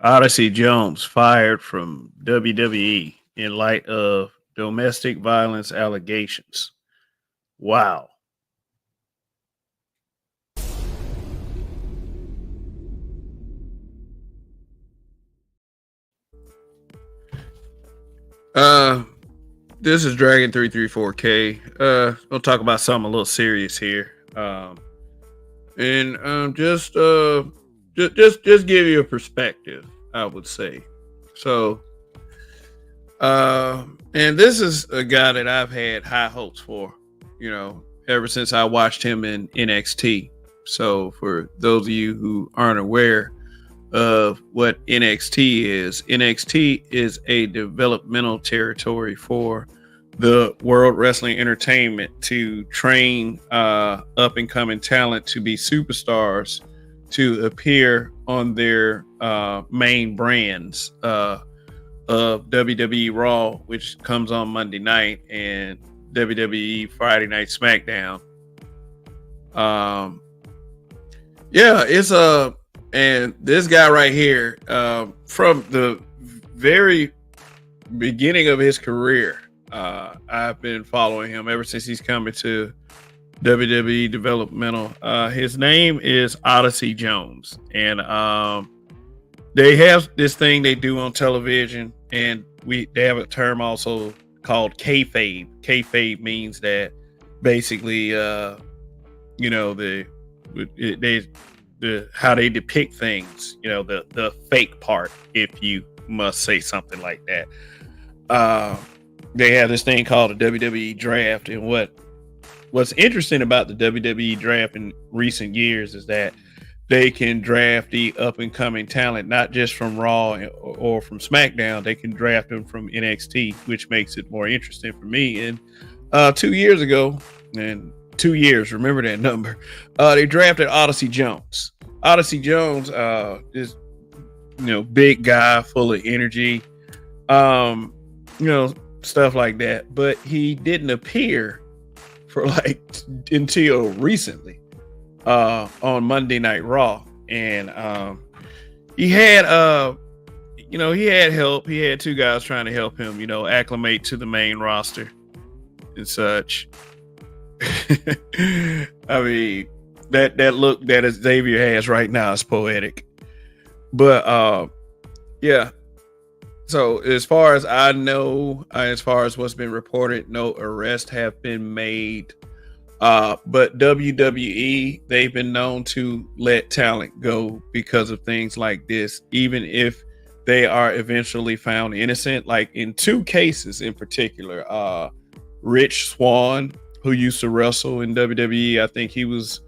Odyssey Jones fired from WWE in light of domestic violence allegations. Wow. Uh, this is Dragon 334K. We'll talk about something a little serious here. And just give you a perspective, I would say. So, and this is a guy that I've had high hopes for, ever since I watched him in NXT. So, for those of you who aren't aware of what NXT is a developmental territory for the World Wrestling Entertainment to train up and coming talent to be superstars to appear on their main brands of WWE Raw, which comes on Monday night, and WWE Friday Night SmackDown. It's and this guy right here, from the very beginning of his career, I've been following him ever since he's coming to WWE developmental. His name is Odyssey Jones, and they have this thing they do on television, and they have a term also called kayfabe. Kayfabe means that basically, the how they depict things, the fake part, if you must say something like that. They have this thing called a WWE draft, and what's interesting about the WWE draft in recent years is that they can draft the up and coming talent not just from Raw or from SmackDown. They can draft them from NXT, which makes it more interesting for me. And 2 years ago, and 2 years, remember that number, they drafted Odyssey Jones. Odyssey Jones is, big guy, full of energy, stuff like that. But he didn't appear for until recently on Monday Night Raw. And he had he had help. He had two guys trying to help him, acclimate to the main roster and such. I mean, that look that Xavier has right now is poetic. But yeah. So as far as I know, as far as what's been reported, no arrests have been made. But WWE, they've been known to let talent go because of things like this, even if they are eventually found innocent. Like in two cases in particular, Rich Swann, who used to wrestle in WWE, I think he was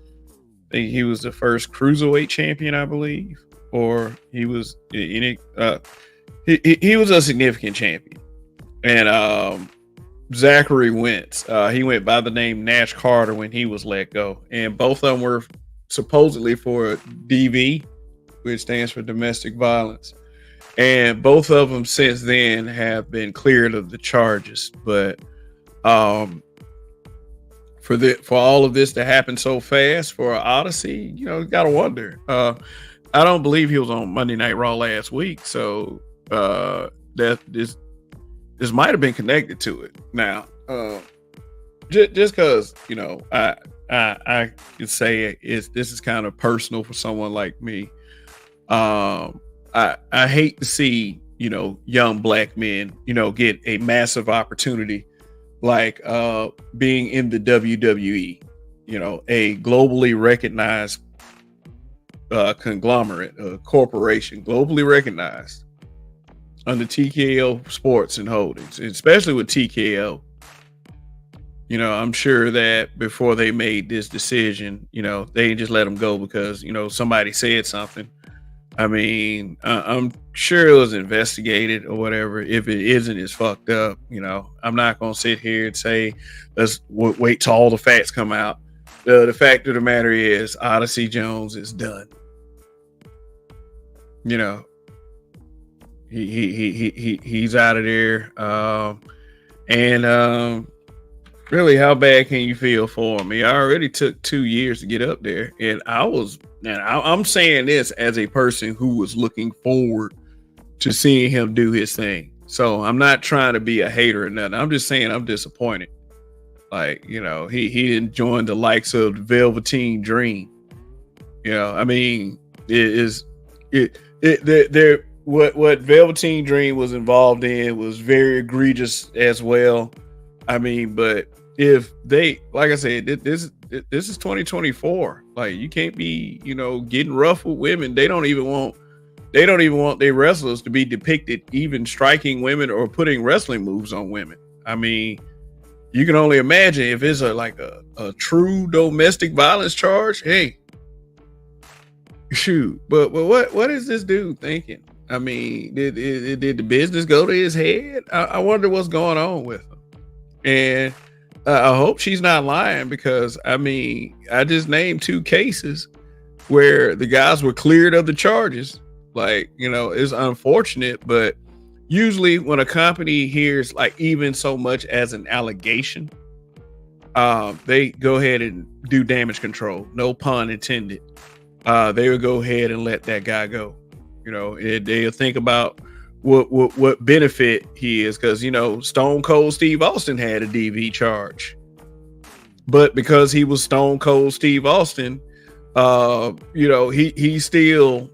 the first cruiserweight champion, I believe, or he was in it. He was a significant champion. And Zachary Wentz, he went by the name Nash Carter when he was let go. And both of them were supposedly for DV, which stands for domestic violence. And both of them since then have been cleared of the charges. But for all of this to happen so fast for Odyssey, you gotta wonder. I don't believe he was on Monday Night Raw last week, so that this might have been connected to it. Now, just because I could say this is kind of personal for someone like me. I hate to see young black men get a massive opportunity like being in the WWE, a globally recognized conglomerate, a corporation, globally recognized under TKO Sports and Holdings, especially with TKO. I'm sure that before they made this decision, they didn't just let them go because, somebody said something. I mean, I'm sure it was investigated or whatever. If it isn't, it's fucked up. I'm not going to sit here and say, let's wait till all the facts come out. The fact of the matter is Odyssey Jones is done. He's out of there. And really, how bad can you feel for him? He already took 2 years to get up there. And I'm saying this as a person who was looking forward to seeing him do his thing. So I'm not trying to be a hater or nothing. I'm just saying I'm disappointed. Like, he didn't join the likes of the Velveteen Dream. I mean, what Velveteen Dream was involved in was very egregious as well. I mean, but if they, like I said, this is 2024. Like, you can't be, getting rough with women. They don't even want their wrestlers to be depicted even striking women or putting wrestling moves on women. I mean, you can only imagine if it's a true domestic violence charge. Hey, shoot. But what is this dude thinking? I mean, did the business go to his head? I wonder what's going on with him. And I hope she's not lying, because I mean, I just named 2 cases where the guys were cleared of the charges. Like, it's unfortunate, but usually when a company hears like even so much as an allegation, they go ahead and do damage control. No pun intended. They would go ahead and let that guy go. They'll think about what benefit he is, because Stone Cold Steve Austin had a DV charge, but because he was Stone Cold Steve Austin, he's still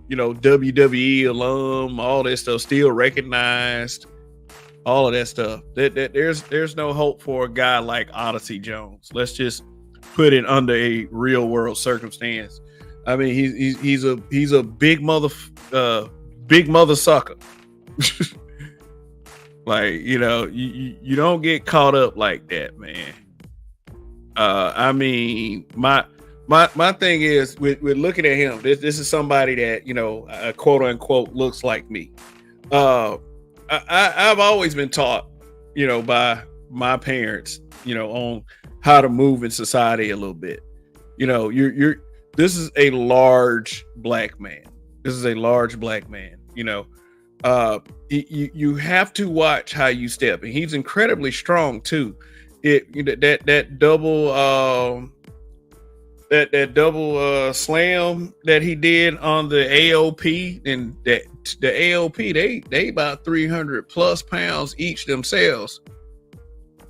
WWE alum, all that stuff, still recognized, all of that stuff. There's no hope for a guy like Odyssey Jones. Let's just put it under a real world circumstance. I mean, he's a big mother sucker. Like, you don't get caught up like that, man. I mean, my thing is with looking at him, this is somebody that, quote unquote, looks like me. I've always been taught, by my parents, on how to move in society a little bit. This is a large black man. You have to watch how you step, and he's incredibly strong too. That double slam that he did on the AOP, and that the AOP, they about 300 plus pounds each themselves.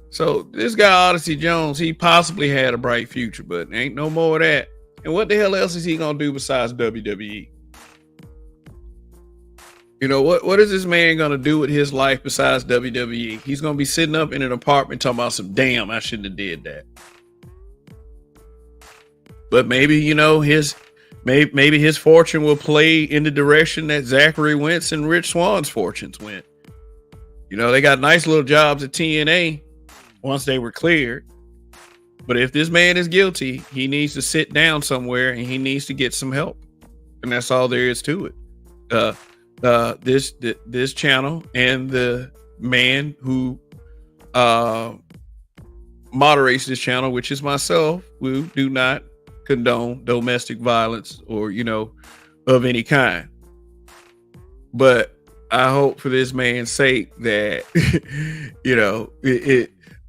So this guy Odyssey Jones, he possibly had a bright future, but ain't no more of that. And what the hell else is he gonna do besides WWE? What is this man gonna do with his life besides WWE? He's gonna be sitting up in an apartment talking about some, damn, I shouldn't have did that. But maybe, maybe his fortune will play in the direction that Zachary Wentz and Rich Swann's fortunes went. They got nice little jobs at TNA once they were cleared. But if this man is guilty, he needs to sit down somewhere and he needs to get some help. And that's all there is to it. This channel and the man who moderates this channel, which is myself, we do not condone domestic violence or, of any kind. But I hope for this man's sake that,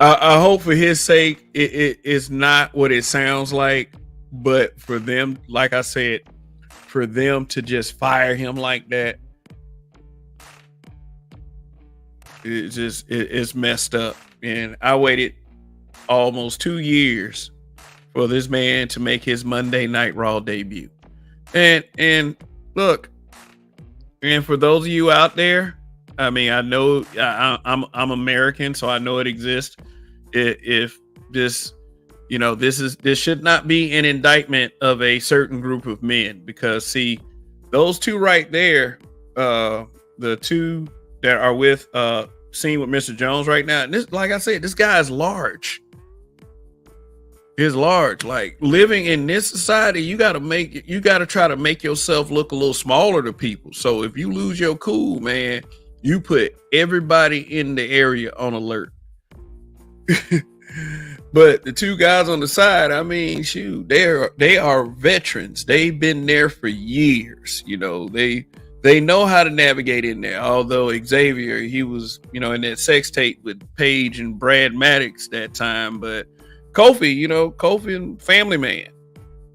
I hope for his sake, it's not what it sounds like, but for them, like I said, for them to just fire him like that, it's messed up. And I waited almost 2 years for this man to make his Monday Night Raw debut. And look, and for those of you out there, I mean, I know I'm American, so I know it exists. If this, this should not be an indictment of a certain group of men, because see, those two right there, the two that are with seen with Mr. Jones right now. And this, like I said, this guy is large. He's large. Like, living in this society, you got to try to make yourself look a little smaller to people. So if you lose your cool, man, you put everybody in the area on alert. But the two guys on the side, I mean, shoot, they are veterans. They've been there for years. They know how to navigate in there. Although Xavier, he was, in that sex tape with Paige and Brad Maddox that time. But Kofi and Family Man.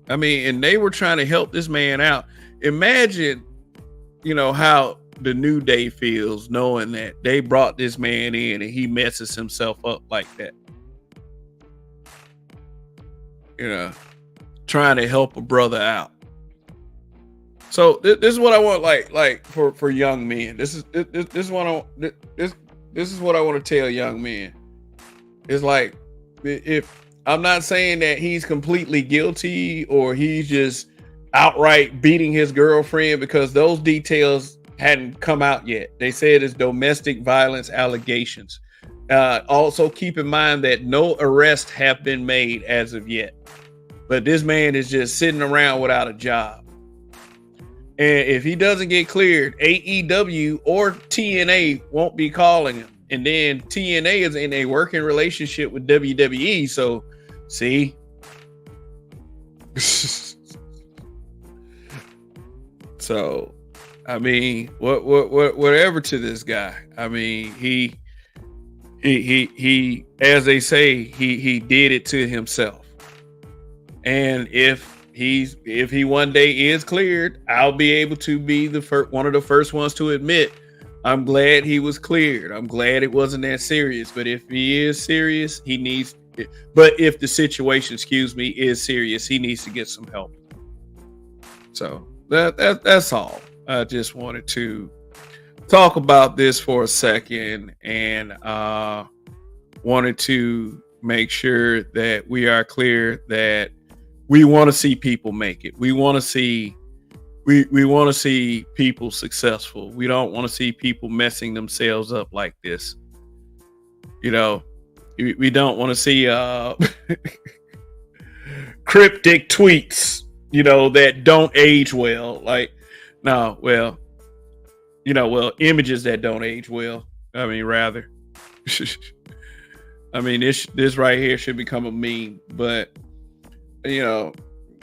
I mean, and they were trying to help this man out. Imagine, how the New Day feels knowing that they brought this man in and he messes himself up like that. You know, trying to help a brother out. So this is what I want, like for young men. This is what this is what I want to tell young men. It's like, if I'm not saying that he's completely guilty or he's just outright beating his girlfriend, because those details hadn't come out yet. They said it's domestic violence allegations. Also keep in mind that no arrests have been made as of yet. But this man is just sitting around without a job. And if he doesn't get cleared, AEW or TNA won't be calling him. And then TNA is in a working relationship with WWE. So, see? So, I mean, whatever to this guy. I mean, he as they say, he did it to himself. And if he one day is cleared, I'll be able to be one of the first ones to admit, I'm glad he was cleared. I'm glad it wasn't that serious. But if he is serious, but if the situation, is serious, he needs to get some help. So that's all. I just wanted to talk about this for a second, and wanted to make sure that we are clear that we want to see people make it. We want to see people successful. We don't want to see people messing themselves up like this. You know, we don't want to see cryptic tweets, that don't age well. Images that don't age well. I mean, rather. I mean, this right here should become a meme, but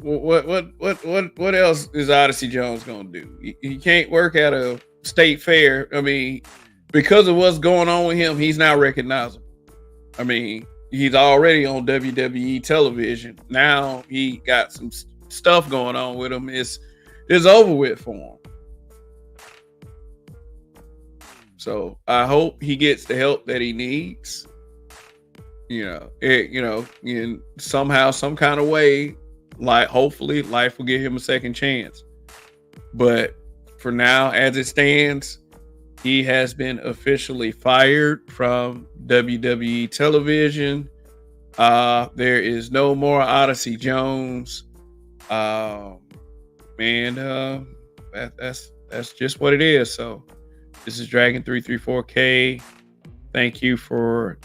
what else is Odyssey Jones gonna do? He can't work at a state fair. I mean, because of what's going on with him, he's now recognizable. I mean, he's already on WWE television. Now he got some stuff going on with him. It's over with for him. So I hope he gets the help that he needs. In somehow, some kind of way, like, hopefully life will give him a second chance. But for now, as it stands, he has been officially fired from WWE television. There is no more Odyssey Jones. That's just what it is. So this is Dragon 334K. Thank you for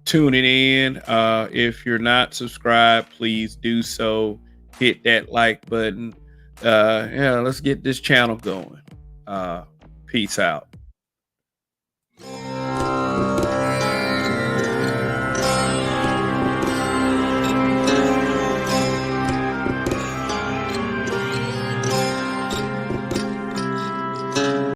tuning in. If you're not subscribed, please do so. Hit that like button. Let's get this channel going. Peace out.